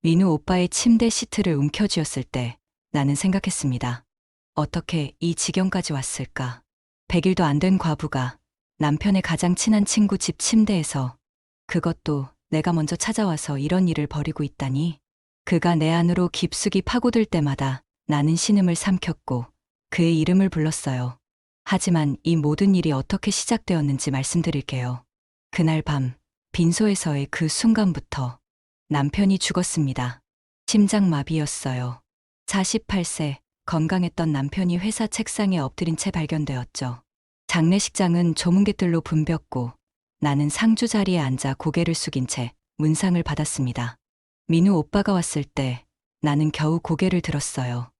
민우 오빠의 침대 시트를 움켜쥐었을 때 나는 생각했습니다. 어떻게 이 지경까지 왔을까? 100일도 안 된 과부가 남편의 가장 친한 친구 집 침대에서, 그것도 내가 먼저 찾아와서 이런 일을 벌이고 있다니. 그가 내 안으로 깊숙이 파고들 때마다 나는 신음을 삼켰고 그의 이름을 불렀어요. 하지만 이 모든 일이 어떻게 시작되었는지 말씀드릴게요. 그날 밤 빈소에서의 그 순간부터 남편이 죽었습니다. 심장마비였어요. 48세 건강했던 남편이 회사 책상에 엎드린 채 발견되었죠. 장례식장은 조문객들로 붐볐고 나는 상주 자리에 앉아 고개를 숙인 채 문상을 받았습니다. 민우 오빠가 왔을 때 나는 겨우 고개를 들었어요.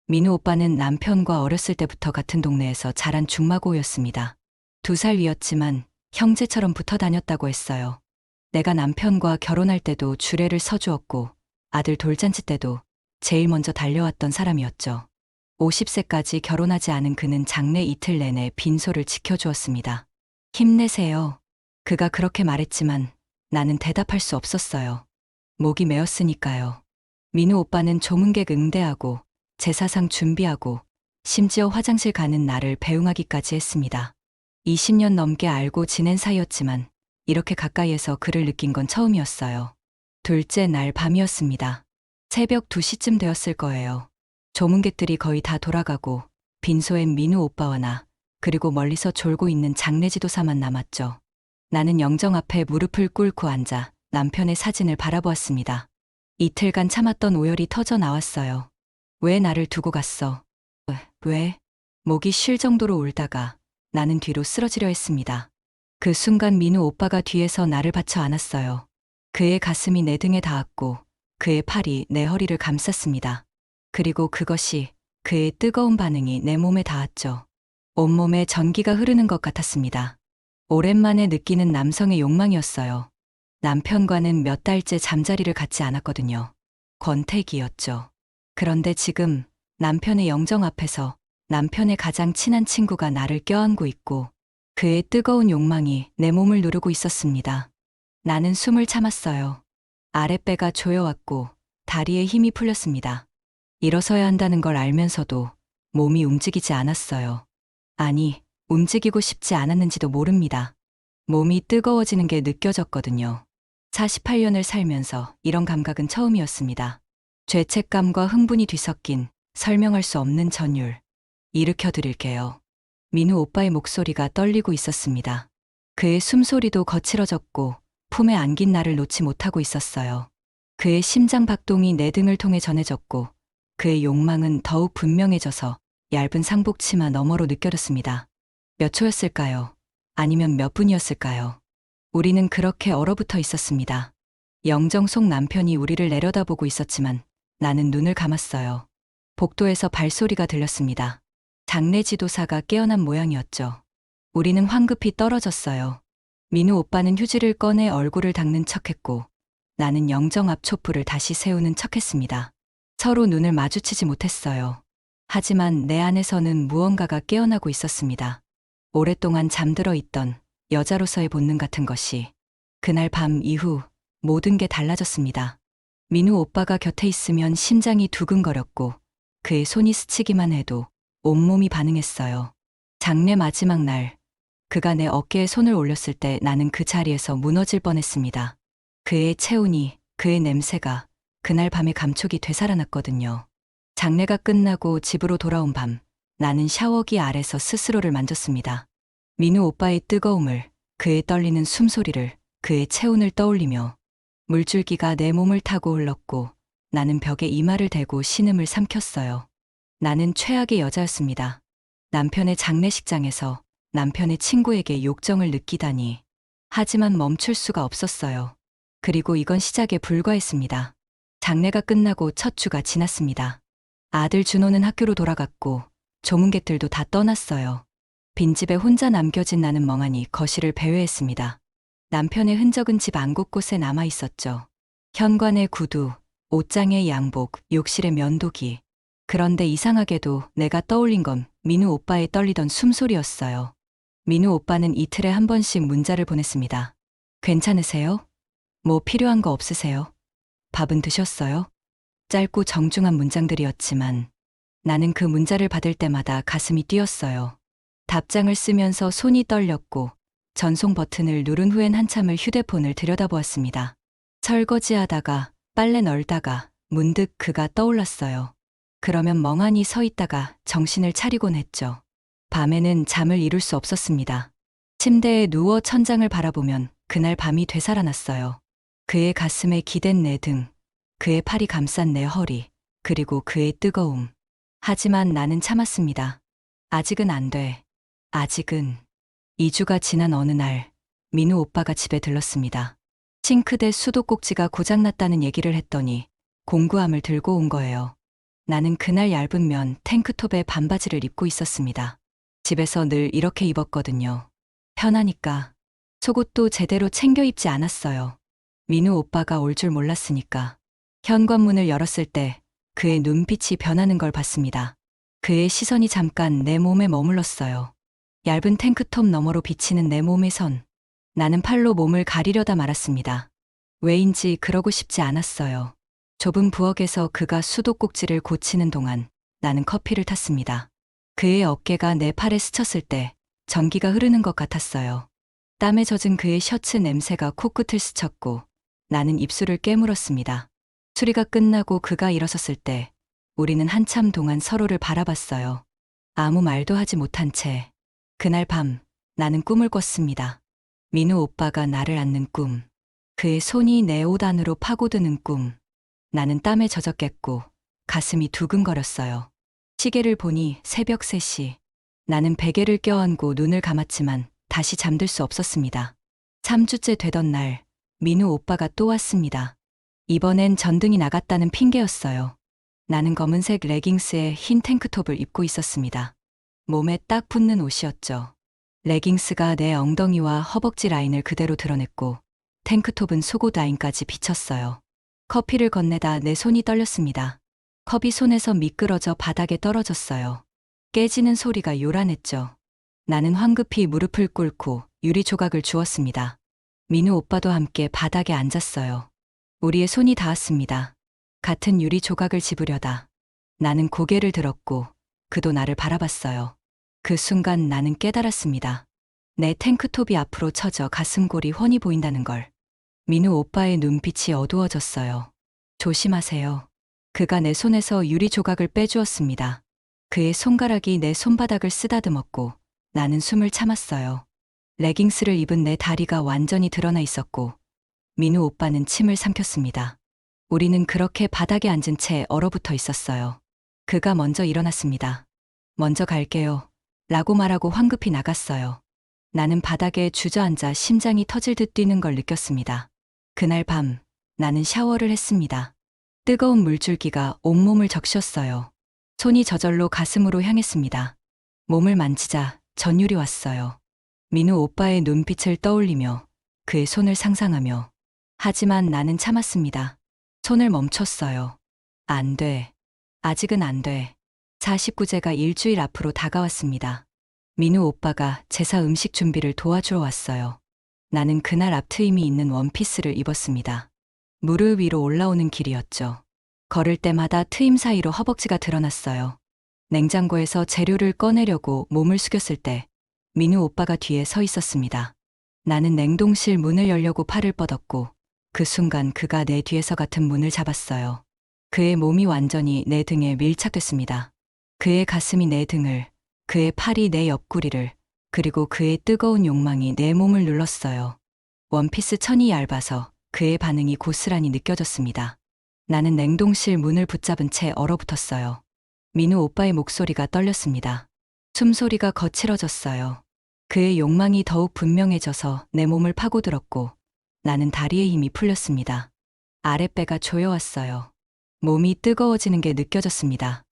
민우 오빠는 남편과 어렸을 때부터 같은 동네에서 자란 중마고였습니다. 2살 위였지만 형제처럼 붙어 다녔다고 했어요. 내가 남편과 결혼할 때도 주례를 서주었고 아들 돌잔치 때도 제일 먼저 달려왔던 사람이었죠. 50세까지 결혼하지 않은 그는 장례 이틀 내내 빈소를 지켜주었습니다. 힘내세요. 그가 그렇게 말했지만 나는 대답할 수 없었어요. 목이 메었으니까요. 민우 오빠는 조문객 응대하고 제사상 준비하고 심지어 화장실 가는 나를 배웅하기까지 했습니다. 20년 넘게 알고 지낸 사이였지만 이렇게 가까이에서 그를 느낀 건 처음이었어요. 둘째 날 밤이었습니다. 새벽 2시쯤 되었을 거예요. 조문객들이 거의 다 돌아가고 빈소엔 민우 오빠와 나, 그리고 멀리서 졸고 있는 장례지도사만 남았죠. 나는 영정 앞에 무릎을 꿇고 앉아 남편의 사진을 바라보았습니다. 이틀간 참았던 오열이 터져 나왔어요. 왜 나를 두고 갔어? 왜? 목이 쉴 정도로 울다가 나는 뒤로 쓰러지려 했습니다. 그 순간 민우 오빠가 뒤에서 나를 받쳐 안았어요. 그의 가슴이 내 등에 닿았고 그의 팔이 내 허리를 감쌌습니다. 그리고 그것이, 그의 뜨거운 반응이 내 몸에 닿았죠. 온몸에 전기가 흐르는 것 같았습니다. 오랜만에 느끼는 남성의 욕망이었어요. 남편과는 몇 달째 잠자리를 갖지 않았거든요. 권태기였죠. 그런데 지금 남편의 영정 앞에서 남편의 가장 친한 친구가 나를 껴안고 있고 그의 뜨거운 욕망이 내 몸을 누르고 있었습니다. 나는 숨을 참았어요. 아랫배가 조여왔고 다리에 힘이 풀렸습니다. 일어서야 한다는 걸 알면서도 몸이 움직이지 않았어요. 아니, 움직이고 싶지 않았는지도 모릅니다. 몸이 뜨거워지는 게 느껴졌거든요. 48년을 살면서 이런 감각은 처음이었습니다. 죄책감과 흥분이 뒤섞인 설명할 수 없는 전율. 일으켜 드릴게요. 민우 오빠의 목소리가 떨리고 있었습니다. 그의 숨소리도 거칠어졌고 품에 안긴 나를 놓지 못하고 있었어요. 그의 심장 박동이 내 등을 통해 전해졌고 그의 욕망은 더욱 분명해져서 얇은 상복 치마 너머로 느껴졌습니다. 몇 초였을까요? 아니면 몇 분이었을까요? 우리는 그렇게 얼어붙어 있었습니다. 영정 속 남편이 우리를 내려다보고 있었지만 나는 눈을 감았어요. 복도에서 발소리가 들렸습니다. 장례지도사가 깨어난 모양이었죠. 우리는 황급히 떨어졌어요. 민우 오빠는 휴지를 꺼내 얼굴을 닦는 척했고 나는 영정 앞 촛불을 다시 세우는 척했습니다. 서로 눈을 마주치지 못했어요. 하지만 내 안에서는 무언가가 깨어나고 있었습니다. 오랫동안 잠들어 있던 여자로서의 본능 같은 것이. 그날 밤 이후 모든 게 달라졌습니다. 민우 오빠가 곁에 있으면 심장이 두근거렸고 그의 손이 스치기만 해도 온몸이 반응했어요. 장례 마지막 날, 그가 내 어깨에 손을 올렸을 때 나는 그 자리에서 무너질 뻔했습니다. 그의 체온이, 그의 냄새가 그날 밤의 감촉이 되살아났거든요. 장례가 끝나고 집으로 돌아온 밤, 나는 샤워기 아래서 스스로를 만졌습니다. 민우 오빠의 뜨거움을, 그의 떨리는 숨소리를, 그의 체온을 떠올리며 물줄기가 내 몸을 타고 흘렀고 나는 벽에 이마를 대고 신음을 삼켰어요. 나는 최악의 여자였습니다. 남편의 장례식장에서 남편의 친구에게 욕정을 느끼다니. 하지만 멈출 수가 없었어요. 그리고 이건 시작에 불과했습니다. 장례가 끝나고 첫 주가 지났습니다. 아들 준호는 학교로 돌아갔고 조문객들도 다 떠났어요. 빈집에 혼자 남겨진 나는 멍하니 거실을 배회했습니다. 남편의 흔적은 집 안 곳곳에 남아 있었죠. 현관의 구두, 옷장의 양복, 욕실의 면도기. 그런데 이상하게도 내가 떠올린 건 민우 오빠의 떨리던 숨소리였어요. 민우 오빠는 이틀에 한 번씩 문자를 보냈습니다. 괜찮으세요? 뭐 필요한 거 없으세요? 밥은 드셨어요? 짧고 정중한 문장들이었지만 나는 그 문자를 받을 때마다 가슴이 뛰었어요. 답장을 쓰면서 손이 떨렸고 전송 버튼을 누른 후엔 한참을 휴대폰을 들여다보았습니다. 설거지하다가 빨래 널다가 문득 그가 떠올랐어요. 그러면 멍하니 서 있다가 정신을 차리곤 했죠. 밤에는 잠을 이룰 수 없었습니다. 침대에 누워 천장을 바라보면 그날 밤이 되살아났어요. 그의 가슴에 기댄 내 등, 그의 팔이 감싼 내 허리, 그리고 그의 뜨거움. 하지만 나는 참았습니다. 아직은 안 돼. 아직은. 2주가 지난 어느 날, 민우 오빠가 집에 들렀습니다. 싱크대 수도꼭지가 고장났다는 얘기를 했더니 공구함을 들고 온 거예요. 나는 그날 얇은 면 탱크톱에 반바지를 입고 있었습니다. 집에서 늘 이렇게 입었거든요. 편하니까. 속옷도 제대로 챙겨 입지 않았어요. 민우 오빠가 올 줄 몰랐으니까. 현관문을 열었을 때 그의 눈빛이 변하는 걸 봤습니다. 그의 시선이 잠깐 내 몸에 머물렀어요. 얇은 탱크톱 너머로 비치는 내 몸의 선. 나는 팔로 몸을 가리려다 말았습니다. 왜인지 그러고 싶지 않았어요. 좁은 부엌에서 그가 수도꼭지를 고치는 동안 나는 커피를 탔습니다. 그의 어깨가 내 팔에 스쳤을 때 전기가 흐르는 것 같았어요. 땀에 젖은 그의 셔츠 냄새가 코끝을 스쳤고 나는 입술을 깨물었습니다. 수리가 끝나고 그가 일어섰을 때 우리는 한참 동안 서로를 바라봤어요. 아무 말도 하지 못한 채. 그날 밤 나는 꿈을 꿨습니다. 민우 오빠가 나를 안는 꿈. 그의 손이 내 옷 안으로 파고드는 꿈. 나는 땀에 젖었겠고 가슴이 두근거렸어요. 시계를 보니 새벽 3시. 나는 베개를 껴안고 눈을 감았지만 다시 잠들 수 없었습니다. 3주째 되던 날 민우 오빠가 또 왔습니다. 이번엔 전등이 나갔다는 핑계였어요. 나는 검은색 레깅스에 흰 탱크톱을 입고 있었습니다. 몸에 딱 붙는 옷이었죠. 레깅스가 내 엉덩이와 허벅지 라인을 그대로 드러냈고 탱크톱은 속옷 라인까지 비쳤어요. 커피를 건네다 내 손이 떨렸습니다. 컵이 손에서 미끄러져 바닥에 떨어졌어요. 깨지는 소리가 요란했죠. 나는 황급히 무릎을 꿇고 유리 조각을 주웠습니다. 민우 오빠도 함께 바닥에 앉았어요. 우리의 손이 닿았습니다. 같은 유리 조각을 집으려다. 나는 고개를 들었고 그도 나를 바라봤어요. 그 순간 나는 깨달았습니다. 내 탱크톱이 앞으로 처져 가슴골이 훤히 보인다는 걸. 민우 오빠의 눈빛이 어두워졌어요. 조심하세요. 그가 내 손에서 유리 조각을 빼주었습니다. 그의 손가락이 내 손바닥을 쓰다듬었고 나는 숨을 참았어요. 레깅스를 입은 내 다리가 완전히 드러나 있었고 민우 오빠는 침을 삼켰습니다. 우리는 그렇게 바닥에 앉은 채 얼어붙어 있었어요. 그가 먼저 일어났습니다. 먼저 갈게요. 라고 말하고 황급히 나갔어요. 나는 바닥에 주저앉아 심장이 터질 듯 뛰는 걸 느꼈습니다. 그날 밤 나는 샤워를 했습니다. 뜨거운 물줄기가 온몸을 적셨어요. 손이 저절로 가슴으로 향했습니다. 몸을 만지자 전율이 왔어요. 민우 오빠의 눈빛을 떠올리며 그의 손을 상상하며 하지만 나는 참았습니다. 손을 멈췄어요. 안 돼. 아직은 안 돼. 49제가 일주일 앞으로 다가왔습니다. 민우 오빠가 제사 음식 준비를 도와주러 왔어요. 나는 그날 앞트임이 있는 원피스를 입었습니다. 무릎 위로 올라오는 길이었죠. 걸을 때마다 트임 사이로 허벅지가 드러났어요. 냉장고에서 재료를 꺼내려고 몸을 숙였을 때 민우 오빠가 뒤에 서 있었습니다. 나는 냉동실 문을 열려고 팔을 뻗었고 그 순간 그가 내 뒤에서 같은 문을 잡았어요. 그의 몸이 완전히 내 등에 밀착됐습니다. 그의 가슴이 내 등을, 그의 팔이 내 옆구리를, 그리고 그의 뜨거운 욕망이 내 몸을 눌렀어요. 원피스 천이 얇아서 그의 반응이 고스란히 느껴졌습니다. 나는 냉동실 문을 붙잡은 채 얼어붙었어요. 민우 오빠의 목소리가 떨렸습니다. 숨소리가 거칠어졌어요. 그의 욕망이 더욱 분명해져서 내 몸을 파고들었고 나는 다리의 힘이 풀렸습니다. 아랫배가 조여왔어요. 몸이 뜨거워지는 게 느껴졌습니다.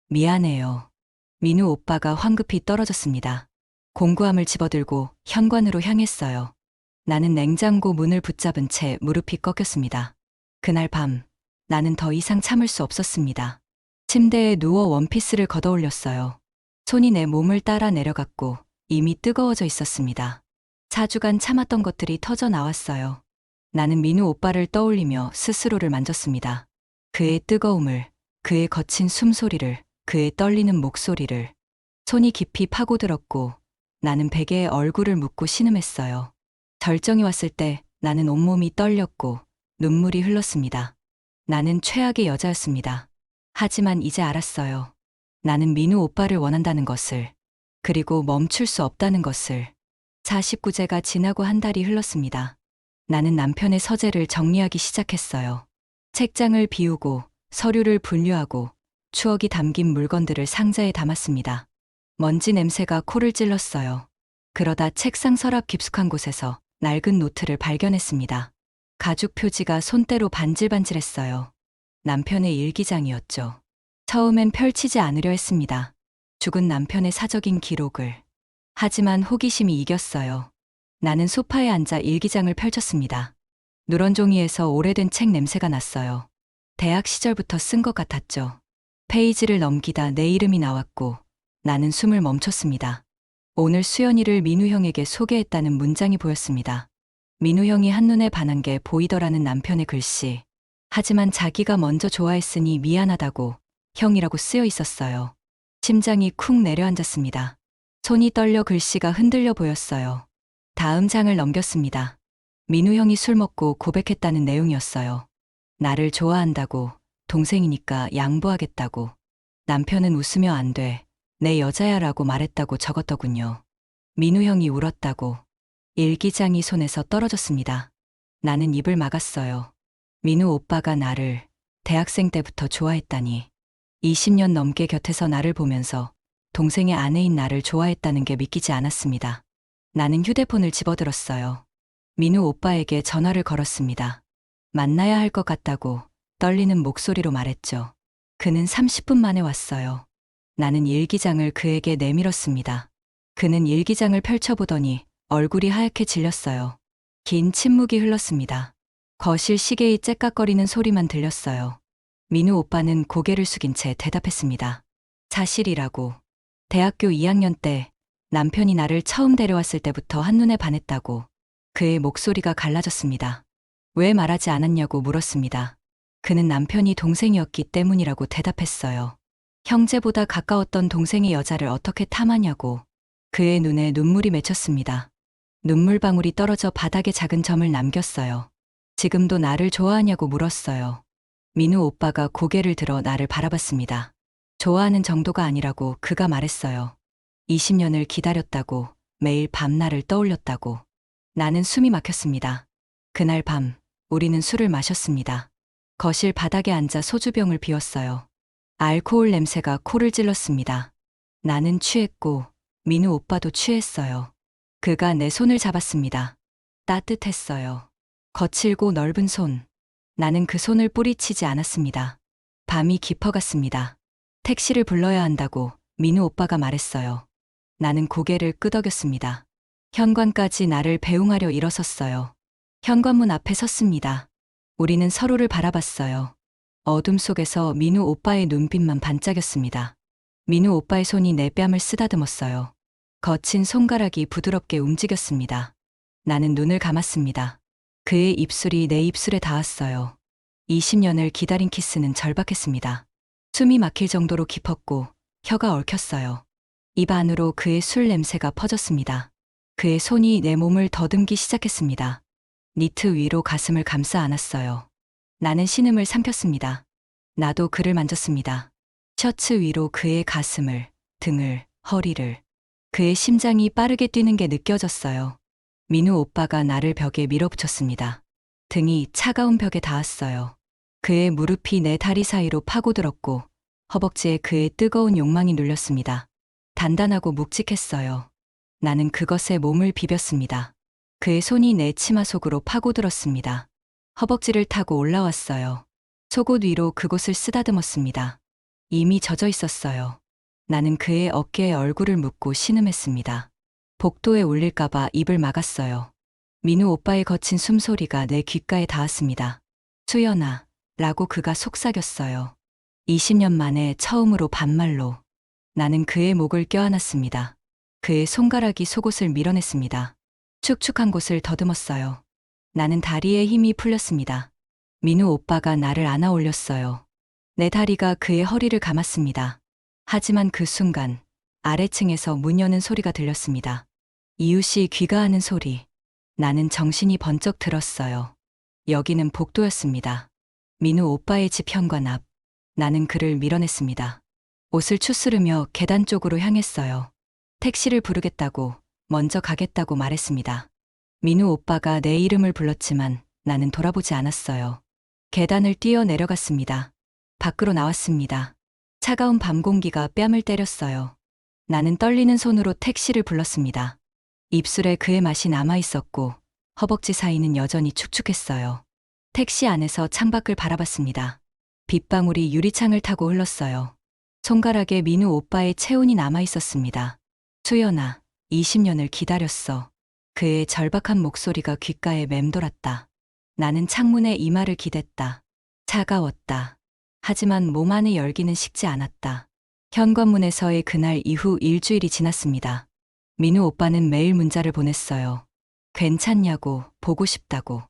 미안해요. 민우 오빠가 황급히 떨어졌습니다. 공구함을 집어들고 현관으로 향했어요. 나는 냉장고 문을 붙잡은 채 무릎이 꺾였습니다. 그날 밤 나는 더 이상 참을 수 없었습니다. 침대에 누워 원피스를 걷어올렸어요. 손이 내 몸을 따라 내려갔고 이미 뜨거워져 있었습니다. 4주간 참았던 것들이 터져 나왔어요. 나는 민우 오빠를 떠올리며 스스로를 만졌습니다. 그의 뜨거움을, 그의 거친 숨소리를, 그의 떨리는 목소리를. 손이 깊이 파고들었고 나는 베개에 얼굴을 묻고 신음했어요. 절정이 왔을 때 나는 온몸이 떨렸고 눈물이 흘렀습니다. 나는 최악의 여자였습니다. 하지만 이제 알았어요. 나는 민우 오빠를 원한다는 것을, 그리고 멈출 수 없다는 것을. 49제가 지나고 한 달이 흘렀습니다. 나는 남편의 서재를 정리하기 시작했어요. 책장을 비우고 서류를 분류하고 추억이 담긴 물건들을 상자에 담았습니다. 먼지 냄새가 코를 찔렀어요. 그러다 책상 서랍 깊숙한 곳에서 낡은 노트를 발견했습니다. 가죽 표지가 손때로 반질반질했어요. 남편의 일기장이었죠. 처음엔 펼치지 않으려 했습니다. 죽은 남편의 사적인 기록을. 하지만 호기심이 이겼어요. 나는 소파에 앉아 일기장을 펼쳤습니다. 누런 종이에서 오래된 책 냄새가 났어요. 대학 시절부터 쓴 것 같았죠. 페이지를 넘기다 내 이름이 나왔고 나는 숨을 멈췄습니다. 오늘 수연이를 민우 형에게 소개했다는 문장이 보였습니다. 민우 형이 한눈에 반한 게 보이더라는 남편의 글씨. 하지만 자기가 먼저 좋아했으니 미안하다고 형이라고 쓰여 있었어요. 심장이 쿵 내려앉았습니다. 손이 떨려 글씨가 흔들려 보였어요. 다음 장을 넘겼습니다. 민우 형이 술 먹고 고백했다는 내용이었어요. 나를 좋아한다고, 동생이니까 양보하겠다고. 남편은 웃으며 안 돼, 내 여자야라고 말했다고 적었더군요. 민우 형이 울었다고. 일기장이 손에서 떨어졌습니다. 나는 입을 막았어요. 민우 오빠가 나를 대학생 때부터 좋아했다니. 20년 넘게 곁에서 나를 보면서 동생의 아내인 나를 좋아했다는 게 믿기지 않았습니다. 나는 휴대폰을 집어들었어요. 민우 오빠에게 전화를 걸었습니다. 만나야 할 것 같다고 떨리는 목소리로 말했죠. 그는 30분 만에 왔어요. 나는 일기장을 그에게 내밀었습니다. 그는 일기장을 펼쳐보더니 얼굴이 하얗게 질렸어요. 긴 침묵이 흘렀습니다. 거실 시계의 째깍거리는 소리만 들렸어요. 민우 오빠는 고개를 숙인 채 대답했습니다. 사실이라고. 대학교 2학년 때 남편이 나를 처음 데려왔을 때부터 한눈에 반했다고. 그의 목소리가 갈라졌습니다. 왜 말하지 않았냐고 물었습니다. 그는 남편이 동생이었기 때문이라고 대답했어요. 형제보다 가까웠던 동생의 여자를 어떻게 탐하냐고. 그의 눈에 눈물이 맺혔습니다. 눈물방울이 떨어져 바닥에 작은 점을 남겼어요. 지금도 나를 좋아하냐고 물었어요. 민우 오빠가 고개를 들어 나를 바라봤습니다. 좋아하는 정도가 아니라고 그가 말했어요. 20년을 기다렸다고, 매일 밤나를 떠올렸다고. 나는 숨이 막혔습니다. 그날 밤, 우리는 술을 마셨습니다. 거실 바닥에 앉아 소주병을 비웠어요. 알코올 냄새가 코를 찔렀습니다. 나는 취했고, 민우 오빠도 취했어요. 그가 내 손을 잡았습니다. 따뜻했어요. 거칠고 넓은 손. 나는 그 손을 뿌리치지 않았습니다. 밤이 깊어갔습니다. 택시를 불러야 한다고 민우 오빠가 말했어요. 나는 고개를 끄덕였습니다. 현관까지 나를 배웅하려 일어섰어요. 현관문 앞에 섰습니다. 우리는 서로를 바라봤어요. 어둠 속에서 민우 오빠의 눈빛만 반짝였습니다. 민우 오빠의 손이 내 뺨을 쓰다듬었어요. 거친 손가락이 부드럽게 움직였습니다. 나는 눈을 감았습니다. 그의 입술이 내 입술에 닿았어요. 20년을 기다린 키스는 절박했습니다. 숨이 막힐 정도로 깊었고 혀가 얽혔어요. 입 안으로 그의 술 냄새가 퍼졌습니다. 그의 손이 내 몸을 더듬기 시작했습니다. 니트 위로 가슴을 감싸 안았어요. 나는 신음을 삼켰습니다. 나도 그를 만졌습니다. 셔츠 위로 그의 가슴을, 등을, 허리를. 그의 심장이 빠르게 뛰는 게 느껴졌어요. 민우 오빠가 나를 벽에 밀어붙였습니다. 등이 차가운 벽에 닿았어요. 그의 무릎이 내 다리 사이로 파고들었고 허벅지에 그의 뜨거운 욕망이 눌렸습니다. 단단하고 묵직했어요. 나는 그것에 몸을 비볐습니다. 그의 손이 내 치마 속으로 파고들었습니다. 허벅지를 타고 올라왔어요. 속옷 위로 그곳을 쓰다듬었습니다. 이미 젖어 있었어요. 나는 그의 어깨에 얼굴을 묻고 신음했습니다. 복도에 울릴까봐 입을 막았어요. 민우 오빠의 거친 숨소리가 내 귓가에 닿았습니다. 수연아, 라고 그가 속삭였어요. 20년 만에 처음으로 반말로. 나는 그의 목을 껴안았습니다. 그의 손가락이 속옷을 밀어냈습니다. 축축한 곳을 더듬었어요. 나는 다리에 힘이 풀렸습니다. 민우 오빠가 나를 안아 올렸어요. 내 다리가 그의 허리를 감았습니다. 하지만 그 순간 아래층에서 문 여는 소리가 들렸습니다. 이웃이 귀가하는 소리. 나는 정신이 번쩍 들었어요. 여기는 복도였습니다. 민우 오빠의 집 현관 앞. 나는 그를 밀어냈습니다. 옷을 추스르며 계단 쪽으로 향했어요. 택시를 부르겠다고, 먼저 가겠다고 말했습니다. 민우 오빠가 내 이름을 불렀지만 나는 돌아보지 않았어요. 계단을 뛰어 내려갔습니다. 밖으로 나왔습니다. 차가운 밤 공기가 뺨을 때렸어요. 나는 떨리는 손으로 택시를 불렀습니다. 입술에 그의 맛이 남아 있었고 허벅지 사이는 여전히 축축했어요. 택시 안에서 창밖을 바라봤습니다. 빗방울이 유리창을 타고 흘렀어요. 손가락에 민우 오빠의 체온이 남아 있었습니다. 수연아, 20년을 기다렸어. 그의 절박한 목소리가 귓가에 맴돌았다. 나는 창문에 이마를 기댔다. 차가웠다. 하지만 몸 안의 열기는 식지 않았다. 현관문에서의 그날 이후 일주일이 지났습니다. 민우 오빠는 매일 문자를 보냈어요. 괜찮냐고, 보고 싶다고.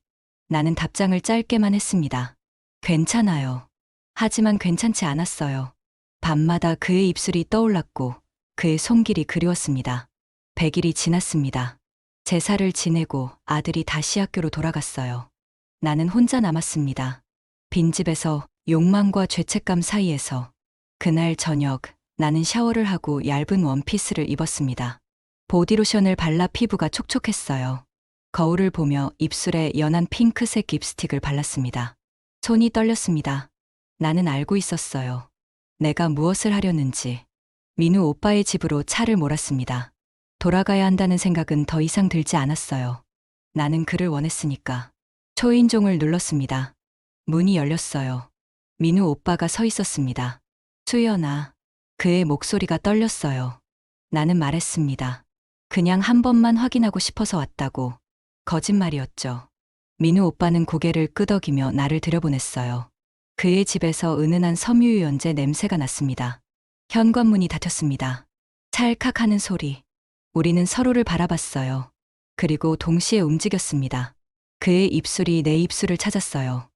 나는 답장을 짧게만 했습니다. 괜찮아요. 하지만 괜찮지 않았어요. 밤마다 그의 입술이 떠올랐고 그의 손길이 그리웠습니다. 100일이 지났습니다. 제사를 지내고 아들이 다시 학교로 돌아갔어요. 나는 혼자 남았습니다. 빈집에서 욕망과 죄책감 사이에서. 그날 저녁 나는 샤워를 하고 얇은 원피스를 입었습니다. 보디로션을 발라 피부가 촉촉했어요. 거울을 보며 입술에 연한 핑크색 립스틱을 발랐습니다. 손이 떨렸습니다. 나는 알고 있었어요. 내가 무엇을 하려는지. 민우 오빠의 집으로 차를 몰았습니다. 돌아가야 한다는 생각은 더 이상 들지 않았어요. 나는 그를 원했으니까. 초인종을 눌렀습니다. 문이 열렸어요. 민우 오빠가 서 있었습니다. 수연아. 그의 목소리가 떨렸어요. 나는 말했습니다. 그냥 한 번만 확인하고 싶어서 왔다고. 거짓말이었죠. 민우 오빠는 고개를 끄덕이며 나를 들여보냈어요. 그의 집에서 은은한 섬유유연제 냄새가 났습니다. 현관문이 닫혔습니다. 찰칵 하는 소리. 우리는 서로를 바라봤어요. 그리고 동시에 움직였습니다. 그의 입술이 내 입술을 찾았어요.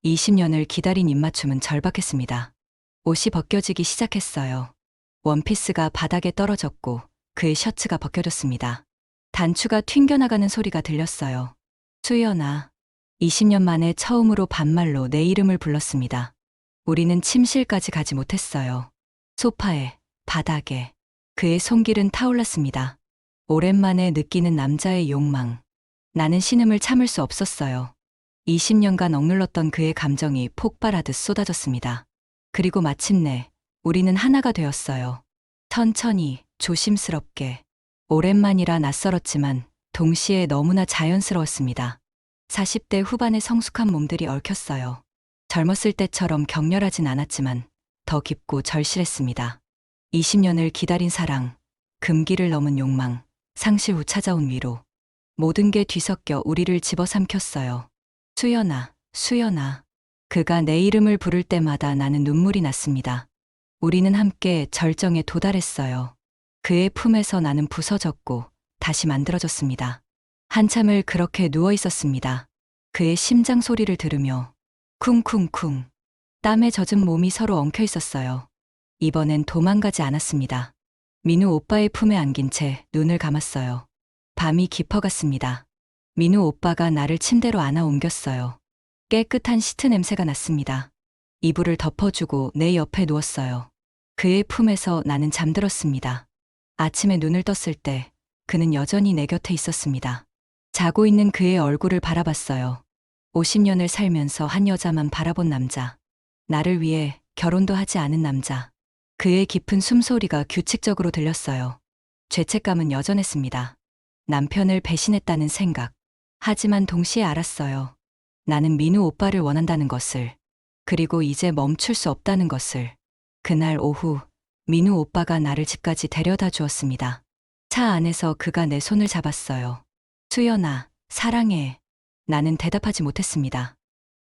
20년을 기다린 입맞춤은 절박했습니다. 옷이 벗겨지기 시작했어요. 원피스가 바닥에 떨어졌고 그의 셔츠가 벗겨졌습니다. 단추가 튕겨나가는 소리가 들렸어요. 수연아. 20년 만에 처음으로 반말로 내 이름을 불렀습니다. 우리는 침실까지 가지 못했어요. 소파에, 바닥에. 그의 손길은 타올랐습니다. 오랜만에 느끼는 남자의 욕망. 나는 신음을 참을 수 없었어요. 20년간 억눌렀던 그의 감정이 폭발하듯 쏟아졌습니다. 그리고 마침내 우리는 하나가 되었어요. 천천히, 조심스럽게. 오랜만이라 낯설었지만 동시에 너무나 자연스러웠습니다. 40대 후반의 성숙한 몸들이 얽혔어요. 젊었을 때처럼 격렬하진 않았지만 더 깊고 절실했습니다. 20년을 기다린 사랑, 금기를 넘은 욕망, 상실 후 찾아온 위로. 모든 게 뒤섞여 우리를 집어삼켰어요. 수연아, 수연아. 그가 내 이름을 부를 때마다 나는 눈물이 났습니다. 우리는 함께 절정에 도달했어요. 그의 품에서 나는 부서졌고 다시 만들어졌습니다. 한참을 그렇게 누워 있었습니다. 그의 심장 소리를 들으며 쿵쿵쿵. 땀에 젖은 몸이 서로 엉켜 있었어요. 이번엔 도망가지 않았습니다. 민우 오빠의 품에 안긴 채 눈을 감았어요. 밤이 깊어갔습니다. 민우 오빠가 나를 침대로 안아 옮겼어요. 깨끗한 시트 냄새가 났습니다. 이불을 덮어주고 내 옆에 누웠어요. 그의 품에서 나는 잠들었습니다. 아침에 눈을 떴을 때 그는 여전히 내 곁에 있었습니다. 자고 있는 그의 얼굴을 바라봤어요. 50년을 살면서 한 여자만 바라본 남자. 나를 위해 결혼도 하지 않은 남자. 그의 깊은 숨소리가 규칙적으로 들렸어요. 죄책감은 여전했습니다. 남편을 배신했다는 생각. 하지만 동시에 알았어요. 나는 민우 오빠를 원한다는 것을. 그리고 이제 멈출 수 없다는 것을. 그날 오후 민우 오빠가 나를 집까지 데려다 주었습니다. 차 안에서 그가 내 손을 잡았어요. 수연아, 사랑해. 나는 대답하지 못했습니다.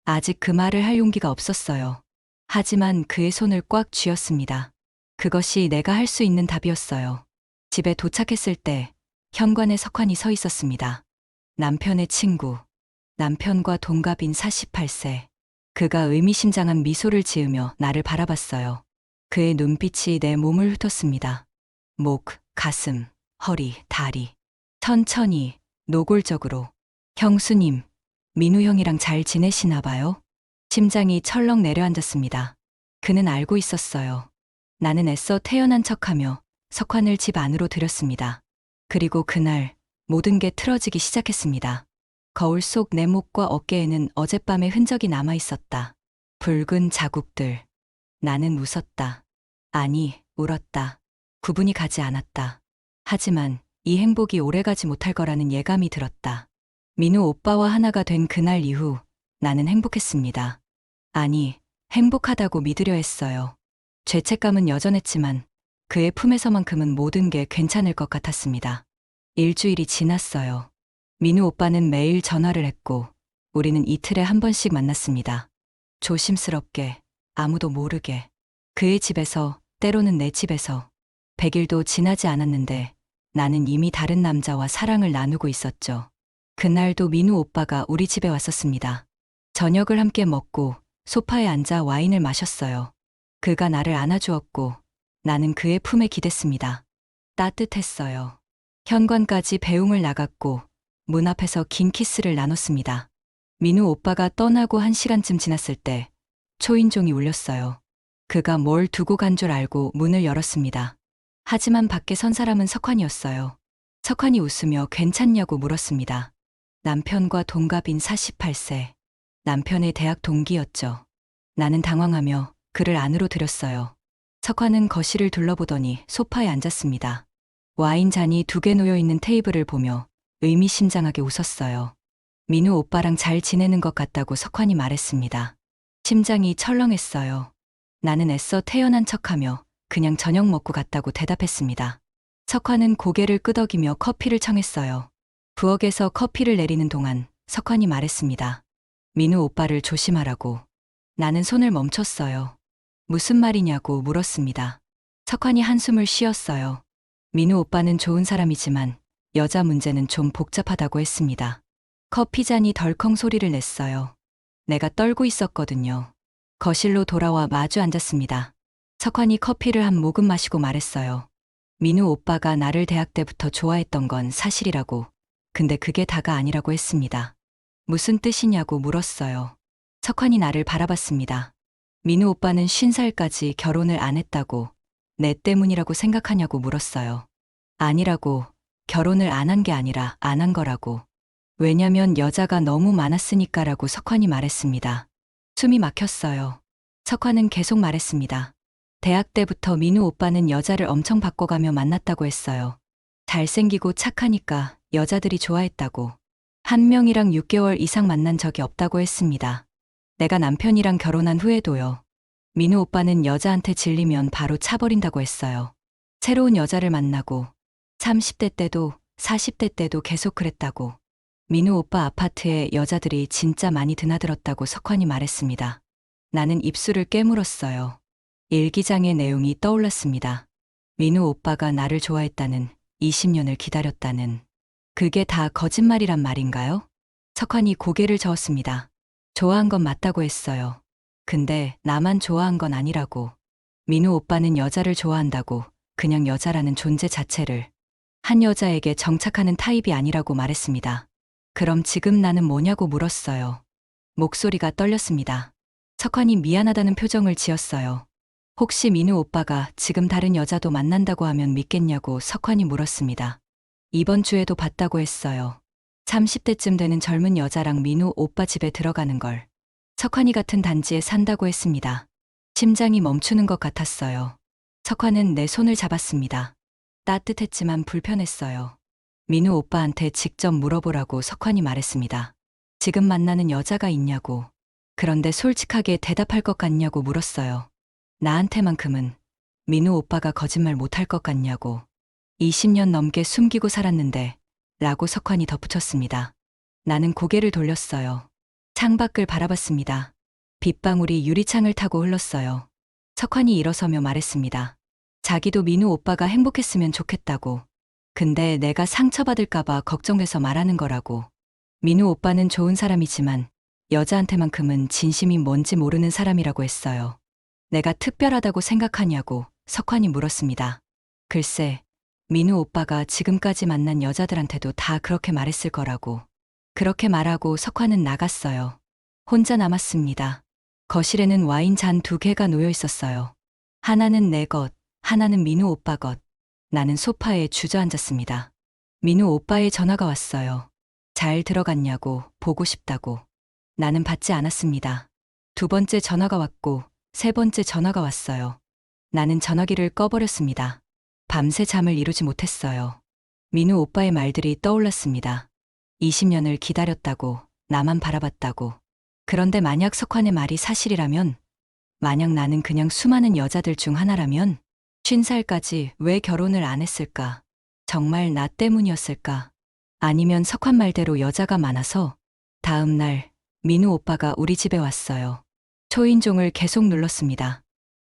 아직 그 말을 할 용기가 없었어요. 하지만 그의 손을 꽉 쥐었습니다. 그것이 내가 할 수 있는 답이었어요. 집에 도착했을 때 현관에 석환이 서 있었습니다. 남편의 친구. 남편과 동갑인 48세. 그가 의미심장한 미소를 지으며 나를 바라봤어요. 그의 눈빛이 내 몸을 훑었습니다. 목, 가슴, 허리, 다리. 천천히, 노골적으로. 형수님, 민우 형이랑 잘 지내시나 봐요? 심장이 철렁 내려앉았습니다. 그는 알고 있었어요. 나는 애써 태연한 척하며 석환을 집 안으로 들였습니다. 그리고 그날 모든 게 틀어지기 시작했습니다. 거울 속 내 목과 어깨에는 어젯밤의 흔적이 남아 있었다. 붉은 자국들. 나는 웃었다. 아니, 울었다. 구분이 가지 않았다. 하지만 이 행복이 오래가지 못할 거라는 예감이 들었다. 민우 오빠와 하나가 된 그날 이후 나는 행복했습니다. 아니, 행복하다고 믿으려 했어요. 죄책감은 여전했지만 그의 품에서만큼은 모든 게 괜찮을 것 같았습니다. 일주일이 지났어요. 민우 오빠는 매일 전화를 했고 우리는 이틀에 한 번씩 만났습니다. 조심스럽게, 아무도 모르게. 그의 집에서, 때로는 내 집에서. 100일도 지나지 않았는데 나는 이미 다른 남자와 사랑을 나누고 있었죠. 그날도 민우 오빠가 우리 집에 왔었습니다. 저녁을 함께 먹고 소파에 앉아 와인을 마셨어요. 그가 나를 안아주었고 나는 그의 품에 기댔습니다. 따뜻했어요. 현관까지 배웅을 나갔고 문 앞에서 긴 키스를 나눴습니다. 민우 오빠가 떠나고 1시간쯤 지났을 때 초인종이 울렸어요. 그가 뭘 두고 간 줄 알고 문을 열었습니다. 하지만 밖에 선 사람은 석환이었어요. 석환이 웃으며 괜찮냐고 물었습니다. 남편과 동갑인 48세. 남편의 대학 동기였죠. 나는 당황하며 그를 안으로 들였어요. 석환은 거실을 둘러보더니 소파에 앉았습니다. 와인 잔이 2개 놓여 있는 테이블을 보며 의미심장하게 웃었어요. 민우 오빠랑 잘 지내는 것 같다고 석환이 말했습니다. 심장이 철렁했어요. 나는 애써 태연한 척하며 그냥 저녁 먹고 갔다고 대답했습니다. 석환은 고개를 끄덕이며 커피를 청했어요. 부엌에서 커피를 내리는 동안 석환이 말했습니다. 민우 오빠를 조심하라고. 나는 손을 멈췄어요. 무슨 말이냐고 물었습니다. 석환이 한숨을 쉬었어요. 민우 오빠는 좋은 사람이지만 여자 문제는 좀 복잡하다고 했습니다. 커피잔이 덜컹 소리를 냈어요. 내가 떨고 있었거든요. 거실로 돌아와 마주 앉았습니다. 석환이 커피를 한 모금 마시고 말했어요. 민우 오빠가 나를 대학 때부터 좋아했던 건 사실이라고. 근데 그게 다가 아니라고 했습니다. 무슨 뜻이냐고 물었어요. 석환이 나를 바라봤습니다. 민우 오빠는 50살까지 결혼을 안 했다고. 내 때문이라고 생각하냐고 물었어요. 아니라고. 결혼을 안 한 게 아니라 안 한 거라고. 왜냐면 여자가 너무 많았으니까라고 석환이 말했습니다. 숨이 막혔어요. 석환은 계속 말했습니다. 대학 때부터 민우 오빠는 여자를 엄청 바꿔가며 만났다고 했어요. 잘생기고 착하니까 여자들이 좋아했다고. 한 명이랑 6개월 이상 만난 적이 없다고 했습니다. 내가 남편이랑 결혼한 후에도요. 민우 오빠는 여자한테 질리면 바로 차버린다고 했어요. 새로운 여자를 만나고 30대 때도 40대 때도 계속 그랬다고. 민우 오빠 아파트에 여자들이 진짜 많이 드나들었다고 석환이 말했습니다. 나는 입술을 깨물었어요. 일기장의 내용이 떠올랐습니다. 민우 오빠가 나를 좋아했다는, 20년을 기다렸다는. 그게 다 거짓말이란 말인가요? 석환이 고개를 저었습니다. 좋아한 건 맞다고 했어요. 근데 나만 좋아한 건 아니라고. 민우 오빠는 여자를 좋아한다고, 그냥 여자라는 존재 자체를. 한 여자에게 정착하는 타입이 아니라고 말했습니다. 그럼 지금 나는 뭐냐고 물었어요. 목소리가 떨렸습니다. 석환이 미안하다는 표정을 지었어요. 혹시 민우 오빠가 지금 다른 여자도 만난다고 하면 믿겠냐고 석환이 물었습니다. 이번 주에도 봤다고 했어요. 30대쯤 되는 젊은 여자랑 민우 오빠 집에 들어가는 걸. 석환이 같은 단지에 산다고 했습니다. 심장이 멈추는 것 같았어요. 석환은 내 손을 잡았습니다. 따뜻했지만 불편했어요. 민우 오빠한테 직접 물어보라고 석환이 말했습니다. 지금 만나는 여자가 있냐고. 그런데 솔직하게 대답할 것 같냐고 물었어요. 나한테만큼은. 민우 오빠가 거짓말 못할 것 같냐고. 20년 넘게 숨기고 살았는데 라고 석환이 덧붙였습니다. 나는 고개를 돌렸어요. 창밖을 바라봤습니다. 빗방울이 유리창을 타고 흘렀어요. 석환이 일어서며 말했습니다. 자기도 민우 오빠가 행복했으면 좋겠다고. 근데 내가 상처받을까봐 걱정돼서 말하는 거라고. 민우 오빠는 좋은 사람이지만 여자한테만큼은 진심이 뭔지 모르는 사람이라고 했어요. 내가 특별하다고 생각하냐고 석환이 물었습니다. 글쎄, 민우 오빠가 지금까지 만난 여자들한테도 다 그렇게 말했을 거라고. 그렇게 말하고 석환은 나갔어요. 혼자 남았습니다. 거실에는 와인 잔 2개가 놓여 있었어요. 하나는 내 것, 하나는 민우 오빠 것. 나는 소파에 주저앉았습니다. 민우 오빠의 전화가 왔어요. 잘 들어갔냐고, 보고 싶다고. 나는 받지 않았습니다. 2번째 전화가 왔고, 3번째 전화가 왔어요. 나는 전화기를 꺼버렸습니다. 밤새 잠을 이루지 못했어요. 민우 오빠의 말들이 떠올랐습니다. 20년을 기다렸다고, 나만 바라봤다고. 그런데 만약 석환의 말이 사실이라면, 만약 나는 그냥 수많은 여자들 중 하나라면, 50살까지 왜 결혼을 안 했을까? 정말 나 때문이었을까? 아니면 석환 말대로 여자가 많아서 다음 날 민우 오빠가 우리 집에 왔어요. 초인종을 계속 눌렀습니다.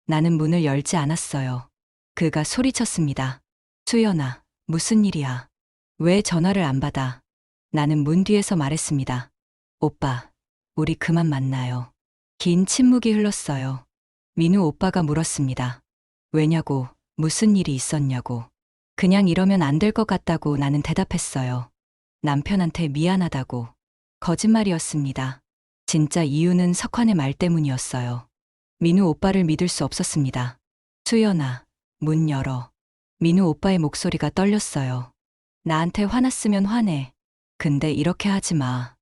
나는 문을 열지 않았어요. 그가 소리쳤습니다. 수연아, 무슨 일이야? 왜 전화를 안 받아? 나는 문 뒤에서 말했습니다. 오빠, 우리 그만 만나요. 긴 침묵이 흘렀어요. 민우 오빠가 물었습니다. 왜냐고, 무슨 일이 있었냐고. 그냥 이러면 안 될 것 같다고 나는 대답했어요. 남편한테 미안하다고. 거짓말이었습니다. 진짜 이유는 석환의 말 때문이었어요. 민우 오빠를 믿을 수 없었습니다. 수연아, 문 열어. 민우 오빠의 목소리가 떨렸어요. 나한테 화났으면 화내. 근데 이렇게 하지 마.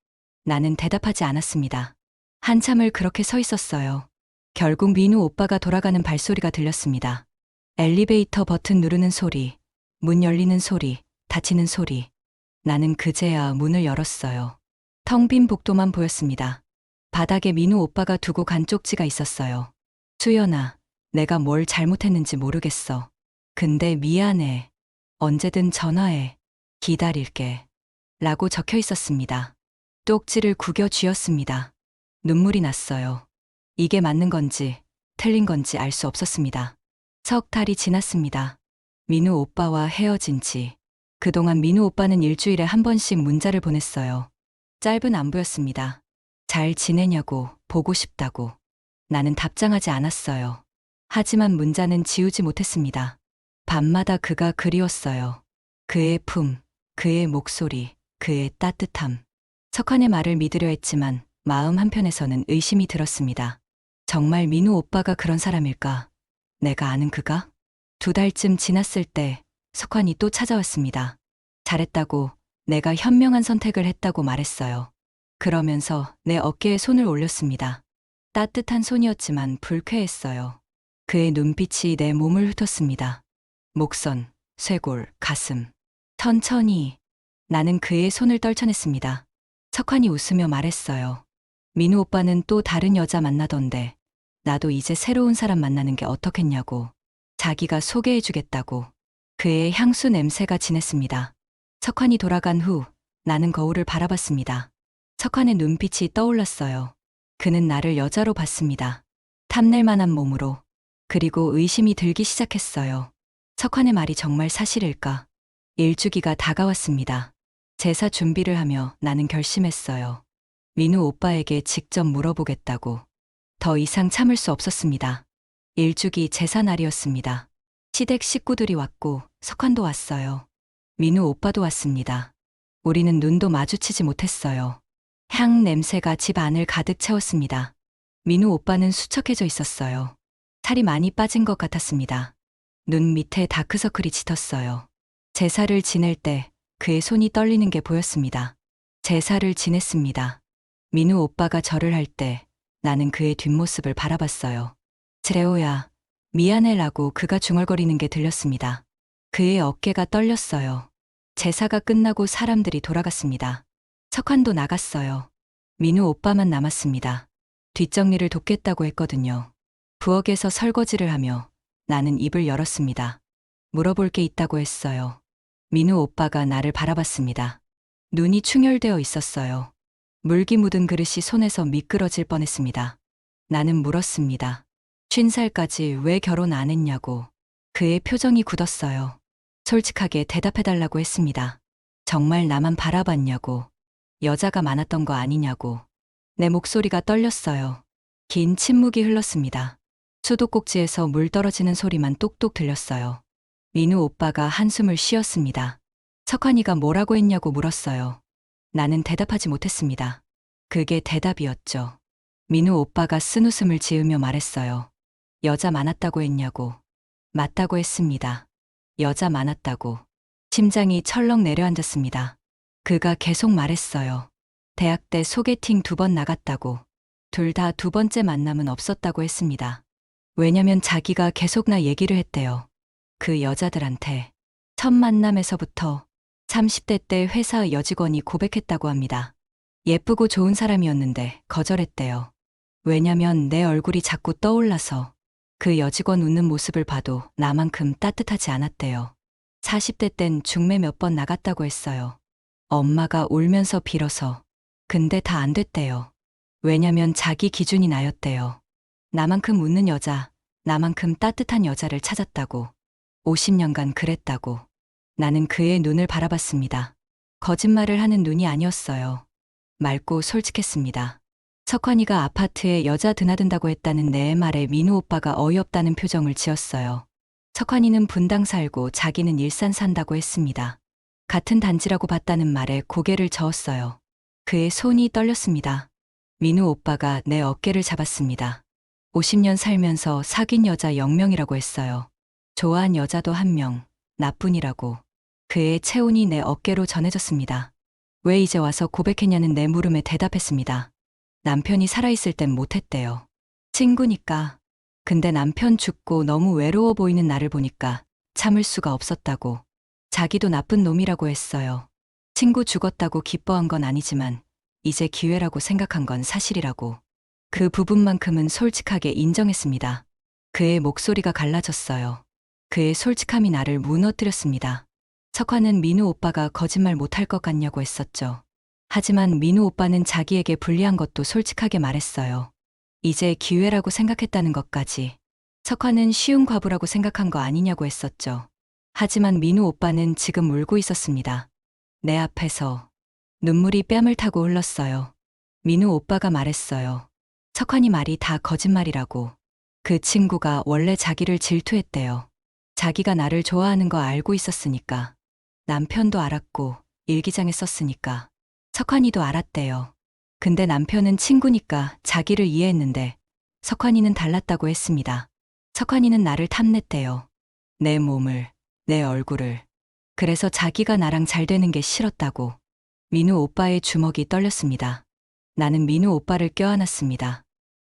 나는 대답하지 않았습니다. 한참을 그렇게 서 있었어요. 결국 민우 오빠가 돌아가는 발소리가 들렸습니다. 엘리베이터 버튼 누르는 소리, 문 열리는 소리, 닫히는 소리. 나는 그제야 문을 열었어요. 텅 빈 복도만 보였습니다. 바닥에 민우 오빠가 두고 간 쪽지가 있었어요. 수연아, 내가 뭘 잘못했는지 모르겠어. 근데 미안해. 언제든 전화해. 기다릴게. 라고 적혀 있었습니다. 쪽지를 구겨 쥐었습니다. 눈물이 났어요. 이게 맞는 건지 틀린 건지 알 수 없었습니다. 석 달이 지났습니다. 민우 오빠와 헤어진 지. 그동안 민우 오빠는 일주일에 한 번씩 문자를 보냈어요. 짧은 안부였습니다. 잘 지내냐고, 보고 싶다고. 나는 답장하지 않았어요. 하지만 문자는 지우지 못했습니다. 밤마다 그가 그리웠어요. 그의 품, 그의 목소리, 그의 따뜻함. 석환의 말을 믿으려 했지만 마음 한편에서는 의심이 들었습니다. 정말 민우 오빠가 그런 사람일까? 내가 아는 그가? 2달쯤 지났을 때 석환이 또 찾아왔습니다. 잘했다고, 내가 현명한 선택을 했다고 말했어요. 그러면서 내 어깨에 손을 올렸습니다. 따뜻한 손이었지만 불쾌했어요. 그의 눈빛이 내 몸을 훑었습니다. 목선, 쇄골, 가슴. 천천히. 나는 그의 손을 떨쳐냈습니다. 석환이 웃으며 말했어요. 민우 오빠는 또 다른 여자 만나던데 나도 이제 새로운 사람 만나는 게 어떻겠냐고. 자기가 소개해주겠다고. 그의 향수 냄새가 진했습니다. 석환이 돌아간 후 나는 거울을 바라봤습니다. 석환의 눈빛이 떠올랐어요. 그는 나를 여자로 봤습니다. 탐낼 만한 몸으로. 그리고 의심이 들기 시작했어요. 석환의 말이 정말 사실일까? 일주기가 다가왔습니다. 제사 준비를 하며 나는 결심했어요. 민우 오빠에게 직접 물어보겠다고. 더 이상 참을 수 없었습니다. 일주기 제사 날이었습니다. 시댁 식구들이 왔고 석환도 왔어요. 민우 오빠도 왔습니다. 우리는 눈도 마주치지 못했어요. 향 냄새가 집 안을 가득 채웠습니다. 민우 오빠는 수척해져 있었어요. 살이 많이 빠진 것 같았습니다. 눈 밑에 다크서클이 짙었어요. 제사를 지낼 때 그의 손이 떨리는 게 보였습니다. 제사를 지냈습니다. 민우 오빠가 절을 할 때 나는 그의 뒷모습을 바라봤어요. 드레오야, 미안해라고 그가 중얼거리는 게 들렸습니다. 그의 어깨가 떨렸어요. 제사가 끝나고 사람들이 돌아갔습니다. 석환도 나갔어요. 민우 오빠만 남았습니다. 뒷정리를 돕겠다고 했거든요. 부엌에서 설거지를 하며 나는 입을 열었습니다. 물어볼 게 있다고 했어요. 민우 오빠가 나를 바라봤습니다. 눈이 충혈되어 있었어요. 물기 묻은 그릇이 손에서 미끄러질 뻔했습니다. 나는 물었습니다. 50살까지 왜 결혼 안 했냐고. 그의 표정이 굳었어요. 솔직하게 대답해달라고 했습니다. 정말 나만 바라봤냐고. 여자가 많았던 거 아니냐고. 내 목소리가 떨렸어요. 긴 침묵이 흘렀습니다. 수도꼭지에서 물 떨어지는 소리만 똑똑 들렸어요. 민우 오빠가 한숨을 쉬었습니다. 석환이가 뭐라고 했냐고 물었어요. 나는 대답하지 못했습니다. 그게 대답이었죠. 민우 오빠가 쓴웃음을 지으며 말했어요. 여자 많았다고 했냐고. 맞다고 했습니다. 여자 많았다고. 심장이 철렁 내려앉았습니다. 그가 계속 말했어요. 대학 때 소개팅 2번 나갔다고. 둘 다 2번째 만남은 없었다고 했습니다. 왜냐면 자기가 계속 나 얘기를 했대요. 그 여자들한테. 첫 만남에서부터 30대 때 회사 여직원이 고백했다고 합니다. 예쁘고 좋은 사람이었는데 거절했대요. 왜냐면 내 얼굴이 자꾸 떠올라서. 그 여직원 웃는 모습을 봐도 나만큼 따뜻하지 않았대요. 40대 땐 중매 몇 번 나갔다고 했어요. 엄마가 울면서 빌어서. 근데 다 안 됐대요. 왜냐면 자기 기준이 나였대요. 나만큼 웃는 여자, 나만큼 따뜻한 여자를 찾았다고. 50년간 그랬다고. 나는 그의 눈을 바라봤습니다. 거짓말을 하는 눈이 아니었어요. 맑고 솔직했습니다. 석환이가 아파트에 여자 드나든다고 했다는 내 말에 민우 오빠가 어이없다는 표정을 지었어요. 석환이는 분당 살고 자기는 일산 산다고 했습니다. 같은 단지라고 봤다는 말에 고개를 저었어요. 그의 손이 떨렸습니다. 민우 오빠가 내 어깨를 잡았습니다. 50년 살면서 사귄 여자 0명이라고 했어요. 좋아한 여자도 1명, 나뿐이라고. 그의 체온이 내 어깨로 전해졌습니다. 왜 이제 와서 고백했냐는 내 물음에 대답했습니다. 남편이 살아있을 땐 못했대요. 친구니까. 근데 남편 죽고 너무 외로워 보이는 나를 보니까 참을 수가 없었다고. 자기도 나쁜 놈이라고 했어요. 친구 죽었다고 기뻐한 건 아니지만 이제 기회라고 생각한 건 사실이라고. 그 부분만큼은 솔직하게 인정했습니다. 그의 목소리가 갈라졌어요. 그의 솔직함이 나를 무너뜨렸습니다. 석환은 민우 오빠가 거짓말 못할 것 같냐고 했었죠. 하지만 민우 오빠는 자기에게 불리한 것도 솔직하게 말했어요. 이제 기회라고 생각했다는 것까지. 석환은 쉬운 과부라고 생각한 거 아니냐고 했었죠. 하지만 민우 오빠는 지금 울고 있었습니다. 내 앞에서 눈물이 뺨을 타고 흘렀어요. 민우 오빠가 말했어요. 석환이 말이 다 거짓말이라고. 그 친구가 원래 자기를 질투했대요. 자기가 나를 좋아하는 거 알고 있었으니까. 남편도 알았고 일기장에 썼으니까. 석환이도 알았대요. 근데 남편은 친구니까 자기를 이해했는데 석환이는 달랐다고 했습니다. 석환이는 나를 탐냈대요. 내 몸을, 내 얼굴을. 그래서 자기가 나랑 잘 되는 게 싫었다고. 민우 오빠의 주먹이 떨렸습니다. 나는 민우 오빠를 껴안았습니다.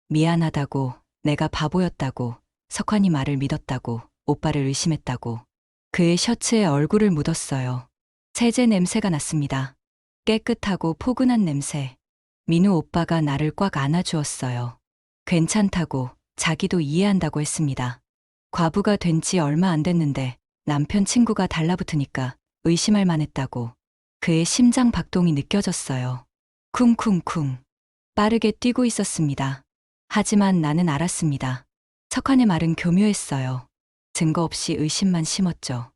미안하다고, 내가 바보였다고, 석환이 말을 믿었다고, 오빠를 의심했다고. 그의 셔츠에 얼굴을 묻었어요. 세제 냄새가 났습니다. 깨끗하고 포근한 냄새. 민우 오빠가 나를 꽉 안아주었어요. 괜찮다고, 자기도 이해한다고 했습니다. 과부가 된 지 얼마 안 됐는데 남편 친구가 달라붙으니까 의심할 만했다고. 그의 심장 박동이 느껴졌어요. 쿵쿵쿵. 빠르게 뛰고 있었습니다. 하지만 나는 알았습니다. 석환의 말은 교묘했어요. 증거 없이 의심만 심었죠.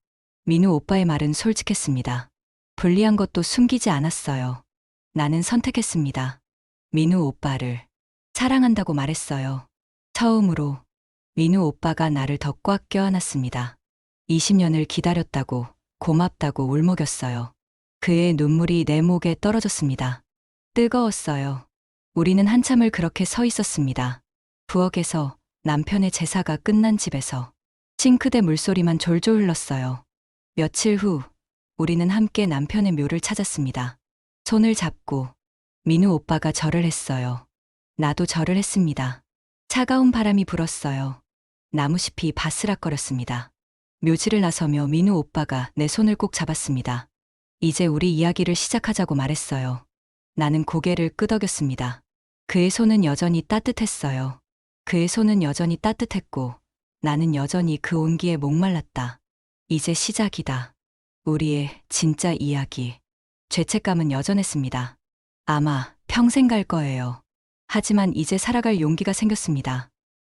민우 오빠의 말은 솔직했습니다. 불리한 것도 숨기지 않았어요. 나는 선택했습니다. 민우 오빠를 사랑한다고 말했어요. 처음으로 민우 오빠가 나를 더 꽉 껴안았습니다. 20년을 기다렸다고, 고맙다고 울먹였어요. 그의 눈물이 내 목에 떨어졌습니다. 뜨거웠어요. 우리는 한참을 그렇게 서 있었습니다. 부엌에서, 남편의 제사가 끝난 집에서. 싱크대 물소리만 졸졸 흘렀어요. 며칠 후 우리는 함께 남편의 묘를 찾았습니다. 손을 잡고 민우 오빠가 절을 했어요. 나도 절을 했습니다. 차가운 바람이 불었어요. 나무잎이 바스락거렸습니다. 묘지를 나서며 민우 오빠가 내 손을 꼭 잡았습니다. 이제 우리 이야기를 시작하자고 말했어요. 나는 고개를 끄덕였습니다. 그의 손은 여전히 따뜻했어요. 그의 손은 여전히 따뜻했고 나는 여전히 그 온기에 목말랐다. 이제 시작이다. 우리의 진짜 이야기. 죄책감은 여전했습니다. 아마 평생 갈 거예요. 하지만 이제 살아갈 용기가 생겼습니다.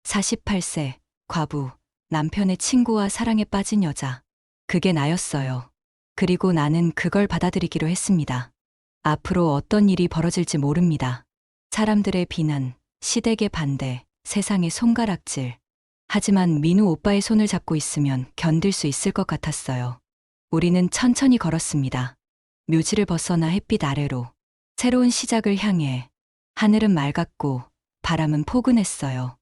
48세, 과부, 남편의 친구와 사랑에 빠진 여자. 그게 나였어요. 그리고 나는 그걸 받아들이기로 했습니다. 앞으로 어떤 일이 벌어질지 모릅니다. 사람들의 비난, 시댁의 반대, 세상의 손가락질. 하지만 민우 오빠의 손을 잡고 있으면 견딜 수 있을 것 같았어요. 우리는 천천히 걸었습니다. 묘지를 벗어나 햇빛 아래로. 새로운 시작을 향해. 하늘은 맑았고 바람은 포근했어요.